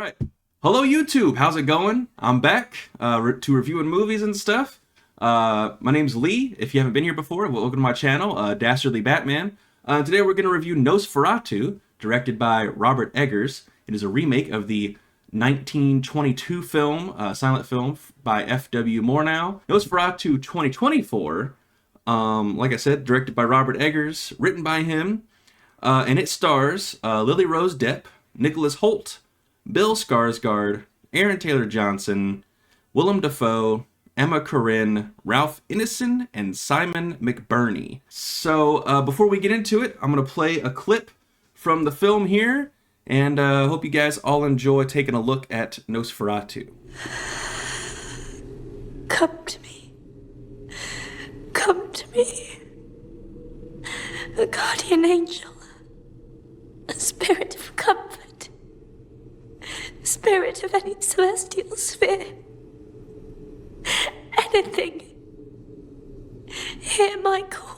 right. Hello, YouTube. How's it going? I'm back to reviewing movies and stuff. My name's Lee. If you haven't been here before, welcome to my channel, thedastardLeebatman. Today we're going to review Nosferatu, directed by Robert Eggers. It is a remake of the 1922 film, silent film by F.W. Murnau. Nosferatu 2024, like I said, directed by Robert Eggers, written by him, and it stars Lily Rose Depp, Nicholas Hoult, Bill Skarsgård, Aaron Taylor Johnson, Willem Dafoe, Emma Corrin, Ralph Ineson, and Simon McBurney. So before we get into it, I'm going to play a clip from the film here, and hope you guys all enjoy taking a look at Nosferatu. Come to me. Come to me. A guardian angel. A spirit of comfort. Spirit of any celestial sphere. Anything. Hear my call.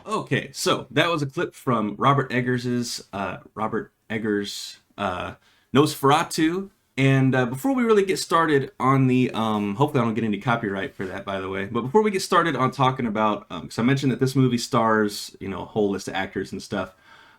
Okay, so that was a clip from Robert Eggers' Nosferatu. And before we really get started on the, hopefully I don't get any copyright for that, by the way. But before we get started on talking about, because I mentioned that this movie stars, a whole list of actors and stuff.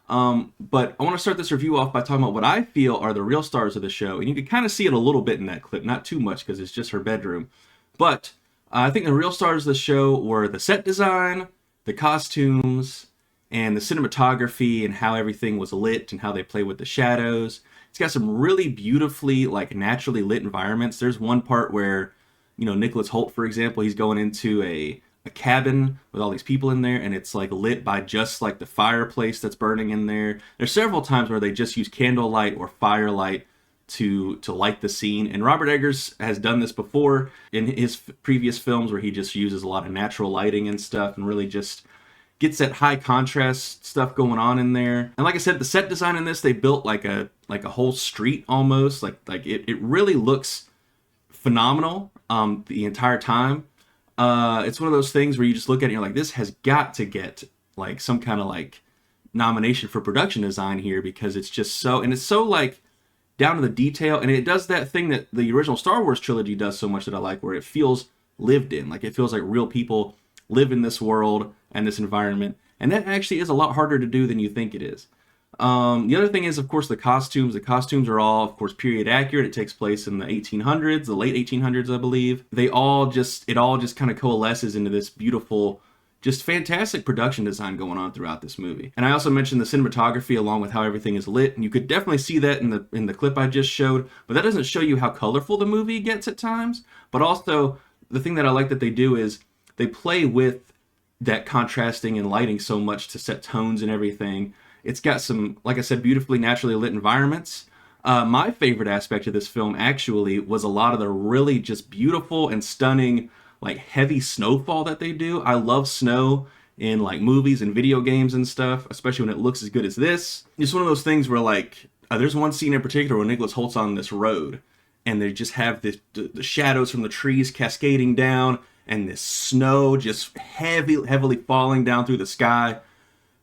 But I want to start this review off by talking about what I feel are the real stars of the show. And you can kind of see it a little bit in that clip, not too much because it's just her bedroom. But I think the real stars of the show were the set design, the costumes, and the cinematography, and how everything was lit and how they play with the shadows. It's got some really beautifully, naturally lit environments. There's one part where, Nicholas Hoult, for example, he's going into a cabin with all these people in there, and it's lit by just the fireplace that's burning in there. There's several times where they just use candlelight or firelight to light the scene, and Robert Eggers has done this before in his previous films where he just uses a lot of natural lighting and stuff and really just gets that high contrast stuff going on in there. And like I said, the set design in this, they built like a whole street almost. It really looks phenomenal the entire time. It's one of those things where you just look at it and you're like, this has got to get some kind of nomination for production design here, because it's just so, and it's so down to the detail, and it does that thing that the original Star Wars trilogy does so much that I like, where it feels lived in. It feels like real people live in this world and this environment, and that actually is a lot harder to do than you think it is. The other thing is, of course, the costumes. The costumes are all, of course, period accurate. It takes place in the 1800s, the late 1800s, I believe. It all just kind of coalesces into this beautiful, just fantastic production design going on throughout this movie. And I also mentioned the cinematography along with how everything is lit, and you could definitely see that in the clip I just showed, but that doesn't show you how colorful the movie gets at times. But also, the thing that I like that they do is they play with that contrasting and lighting so much to set tones and everything. It's got some, like I said, beautifully naturally lit environments. My favorite aspect of this film actually was a lot of the really just beautiful and stunning heavy snowfall that they do. I love snow in movies and video games and stuff, especially when it looks as good as this. It's one of those things where there's one scene in particular where Nicholas Holt's on this road, and they just have the shadows from the trees cascading down, and this snow just heavily falling down through the sky.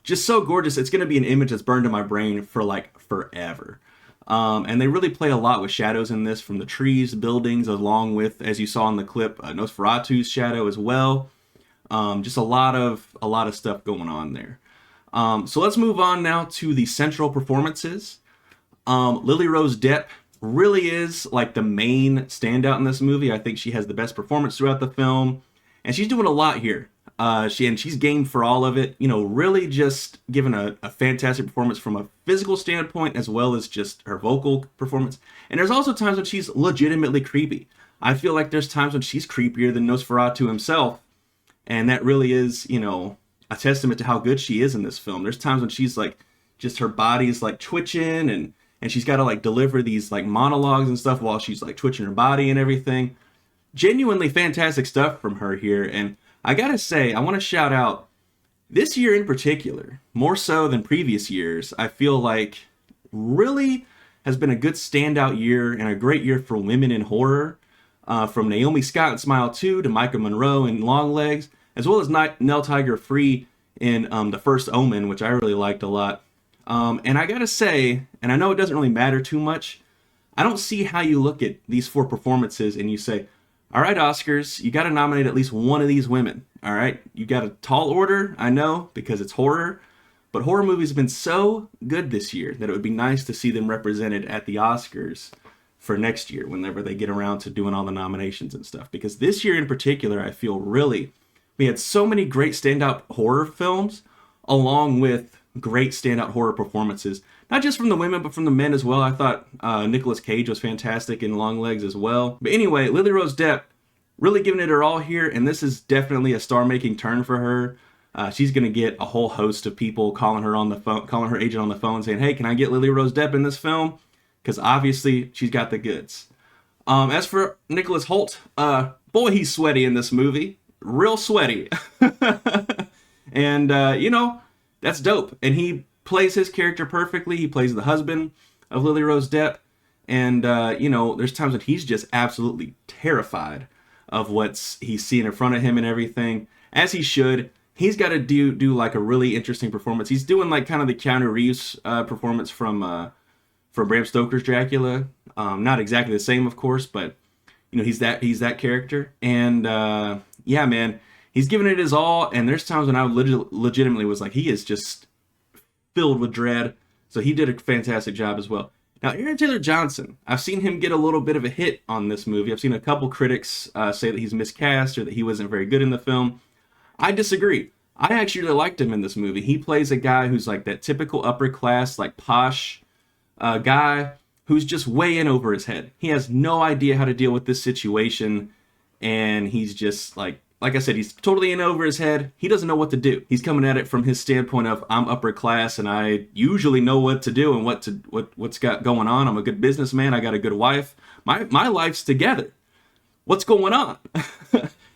Just so gorgeous. It's going to be an image that's burned in my brain for forever. And they really play a lot with shadows in this, from the trees, buildings, along with, as you saw in the clip, Nosferatu's shadow as well. Just a lot of stuff going on there. So let's move on now to the central performances. Lily Rose Depp really is the main standout in this movie. I think she has the best performance throughout the film, and she's doing a lot here. She's game for all of it, really just giving a fantastic performance from a physical standpoint as well as just her vocal performance. And there's also times when she's legitimately creepy. I feel like there's times when she's creepier than Nosferatu himself. And that really is, you know, a testament to how good she is in this film. There's times when she's like, just her body's like twitching, and she's got to like deliver these like monologues and stuff while she's like twitching her body and everything. Genuinely fantastic stuff from her here. And I gotta say, I want to shout out this year in particular, more so than previous years. I feel like really has been a good standout year and a great year for women in horror. From Naomi Scott in Smile 2 to Micah Monroe in Longlegs, as well as Nell Tiger Free in The First Omen, which I really liked a lot. And I gotta say, and I know it doesn't really matter too much, I don't see how you look at these 4 performances and you say, all right, Oscars, you got to nominate at least one of these women. All right, you got a tall order, I know, because it's horror, but horror movies have been so good this year that it would be nice to see them represented at the Oscars for next year whenever they get around to doing all the nominations and stuff. Because this year in particular, I feel really, we had so many great standout horror films along with great standout horror performances, not just from the women, but from the men as well. I thought Nicolas Cage was fantastic in Longlegs as well. But anyway, Lily Rose Depp really giving it her all here, and this is definitely a star-making turn for her. She's going to get a whole host of people calling her on the phone, calling her agent on the phone, saying, "Hey, can I get Lily Rose Depp in this film?" Because obviously she's got the goods. As for Nicholas Hoult, boy, he's sweaty in this movie, real sweaty, and you know, that's dope. And he plays his character perfectly. He plays the husband of Lily Rose Depp, and you know, there's times when he's just absolutely terrified of what's he's seeing in front of him and everything, as he should. He's got to do like a really interesting performance. He's doing like kind of the Keanu Reeves performance from Bram Stoker's Dracula. Not exactly the same, of course, but you know, he's that character. And yeah, man, he's giving it his all. And there's times when I legitimately was like, he is just filled with dread. So he did a fantastic job as well. Now, Aaron Taylor Johnson, I've seen him get a little bit of a hit on this movie. I've seen a couple critics say that he's miscast or that he wasn't very good in the film. I disagree. I actually really liked him in this movie. He plays a guy who's like that typical upper class, like posh guy who's just way in over his head. He has no idea how to deal with this situation, and he's just like I said, he's totally in over his head. He doesn't know what to do. He's coming at it from his standpoint of, I'm upper class and I usually know what to do and what's got going on. I'm a good businessman. I got a good wife. My life's together. What's going on?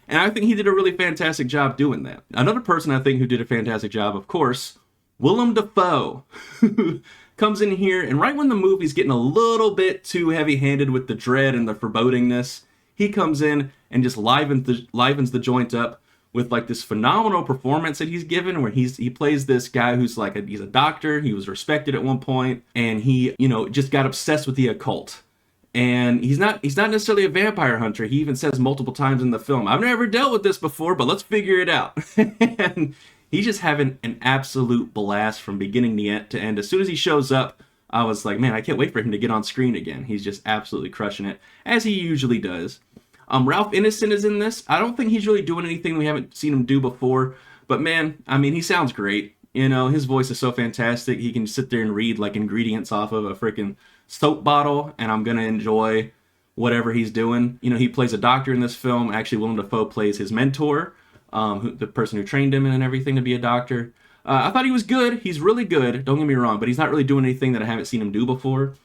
And I think he did a really fantastic job doing that. Another person I think who did a fantastic job, of course, Willem Dafoe, comes in here, and right when the movie's getting a little bit too heavy-handed with the dread and the forebodingness, he comes in and just livens the joint up with like this phenomenal performance that he's given, where he plays this guy who's like he's a doctor. He was respected at one point, and he, you know, just got obsessed with the occult. And he's not necessarily a vampire hunter. He even says multiple times in the film, "I've never dealt with this before, but let's figure it out." And he's just having an absolute blast from beginning to end. As soon as he shows up, I was like, man, I can't wait for him to get on screen again. He's just absolutely crushing it, as he usually does. Ralph Ineson is in this. I don't think he's really doing anything we haven't seen him do before. But man, I mean, he sounds great. You know, his voice is so fantastic. He can sit there and read like ingredients off of a freaking soap bottle, and I'm gonna enjoy whatever he's doing. You know, he plays a doctor in this film. Actually, Willem Dafoe plays his mentor, the person who trained him and everything to be a doctor. I thought he was good. He's really good. Don't get me wrong, but he's not really doing anything that I haven't seen him do before.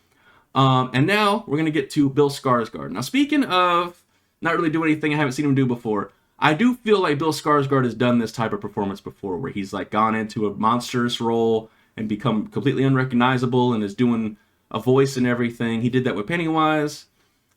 And now we're gonna get to Bill Skarsgård. Now, speaking of not really doing anything I haven't seen him do before, I do feel like Bill Skarsgård has done this type of performance before, where he's like gone into a monstrous role and become completely unrecognizable and is doing a voice and everything. He did that with Pennywise.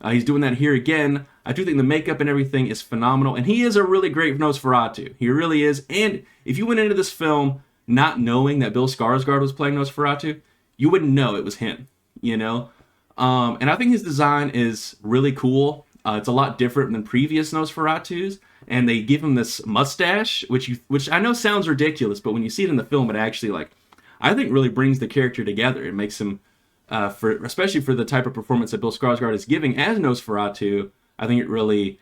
He's doing that here again. I do think the makeup and everything is phenomenal, and he is a really great Nosferatu. He really is. And if you went into this film not knowing that Bill Skarsgård was playing Nosferatu, you wouldn't know it was him, you know? And I think his design is really cool. It's a lot different than previous Nosferatus, and they give him this mustache, which I know sounds ridiculous, but when you see it in the film, it actually, like, I think really brings the character together. It makes him, especially for the type of performance that Bill Skarsgård is giving as Nosferatu, I think it really,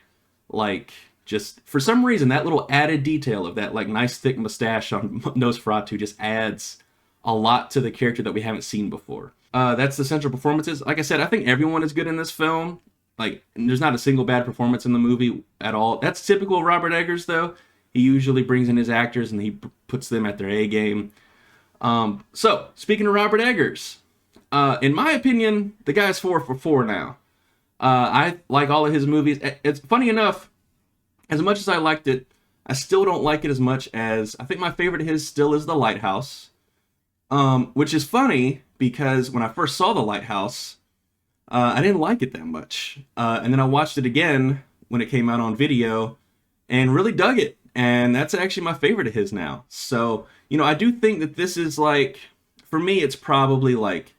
like, just, for some reason, that little added detail of that, like, nice thick mustache on Nosferatu just adds a lot to the character that we haven't seen before. That's the central performances. Like I said, I think everyone is good in this film. Like, there's not a single bad performance in the movie at all. That's typical of Robert Eggers, though. He usually brings in his actors and he puts them at their A game. So, speaking of Robert Eggers, in my opinion, the guy's 4 for 4 now. I like all of his movies. It's funny enough, as much as I liked it, I still don't like it as much as, I think my favorite of his still is The Lighthouse. Which is funny because when I first saw The Lighthouse, I didn't like it that much. And then I watched it again when it came out on video and really dug it. And that's actually my favorite of his now. So, I do think that this is like, for me, it's probably like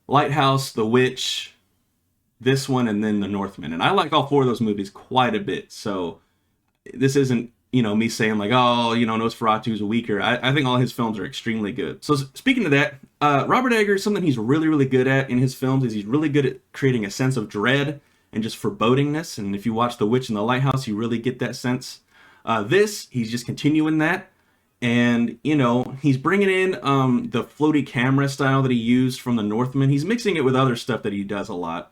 Lighthouse, The Witch, this one, and then The Northman. And I like all 4 of those movies quite a bit. So this isn't, me saying like, oh, Nosferatu's weaker. I think all his films are extremely good. So speaking of that, Robert Eggers, something he's really, really good at in his films is he's really good at creating a sense of dread and just forebodingness. And if you watch The Witch and The Lighthouse, you really get that sense. He's just continuing that. And, he's bringing in the floaty camera style that he used from The Northman. He's mixing it with other stuff that he does a lot.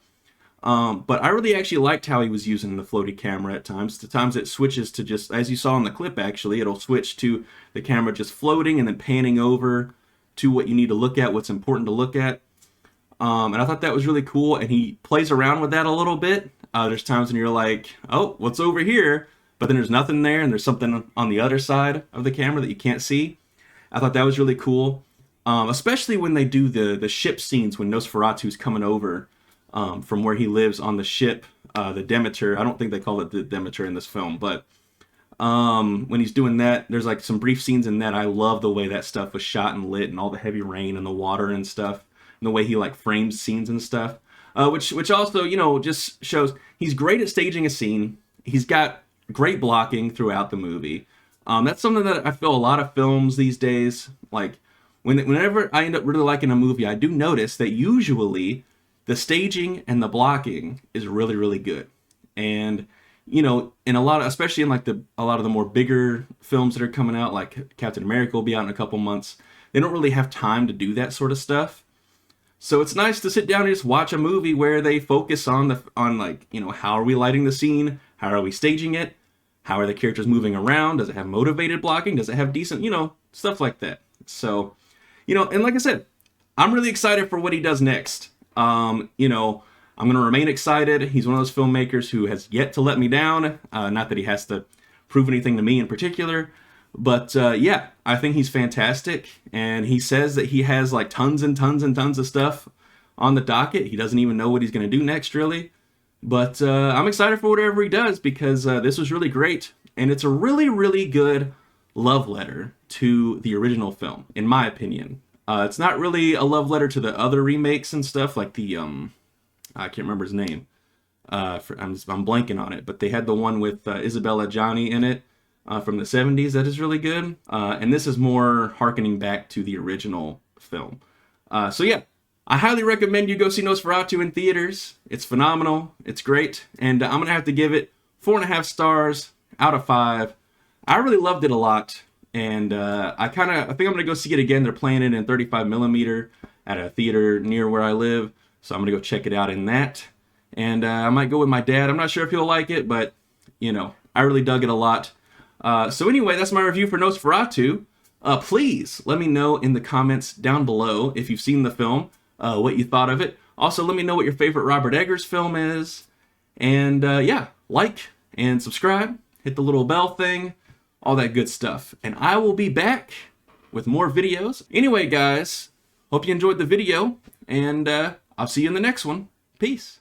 But I really actually liked how he was using the floaty camera at times. The times it switches to just, as you saw in the clip actually, it'll switch to the camera just floating and then panning over to what you need to look at, what's important to look at. And I thought that was really cool, and he plays around with that a little bit. There's times when you're like, oh, what's over here? But then there's nothing there, and there's something on the other side of the camera that you can't see. I thought that was really cool, especially when they do the ship scenes when Nosferatu's coming over from where he lives on the ship, the Demeter. I don't think they call it the Demeter in this film, but when he's doing that, there's like some brief scenes in that. I love the way that stuff was shot and lit, and all the heavy rain and the water and stuff, and the way he like frames scenes and stuff, which also, just shows he's great at staging a scene. He's got great blocking throughout the movie. That's something that I feel a lot of films these days, like whenever I end up really liking a movie, I do notice that usually the staging and the blocking is really, really good. And, in a lot of, especially in like a lot of the more bigger films that are coming out, like Captain America will be out in a couple months, they don't really have time to do that sort of stuff. So it's nice to sit down and just watch a movie where they focus on how are we lighting the scene? How are we staging it? How are the characters moving around? Does it have motivated blocking? Does it have decent, stuff like that? So, and like I said, I'm really excited for what he does next. I'm going to remain excited. He's one of those filmmakers who has yet to let me down. Not that he has to prove anything to me in particular, but yeah, I think he's fantastic. And he says that he has like tons and tons and tons of stuff on the docket. He doesn't even know what he's going to do next, really. But I'm excited for whatever he does, because this was really great. And it's a really, really good love letter to the original film, in my opinion. It's not really a love letter to the other remakes and stuff, like the, I can't remember his name. I'm blanking on it. But they had the one with Isabella Gianni in it from the 70s that is really good. And this is more harkening back to the original film. So yeah. I highly recommend you go see Nosferatu in theaters. It's phenomenal. It's great. And I'm going to have to give it 4.5 stars out of 5. I really loved it a lot. And I think I'm going to go see it again. They're playing it in 35mm at a theater near where I live. So I'm going to go check it out in that. And I might go with my dad. I'm not sure if he'll like it, but, I really dug it a lot. So anyway, that's my review for Nosferatu. Please let me know in the comments down below if you've seen the film. What you thought of it. Also, let me know what your favorite Robert Eggers film is. And yeah, like and subscribe. Hit the little bell thing. All that good stuff. And I will be back with more videos. Anyway, guys, hope you enjoyed the video. And I'll see you in the next one. Peace.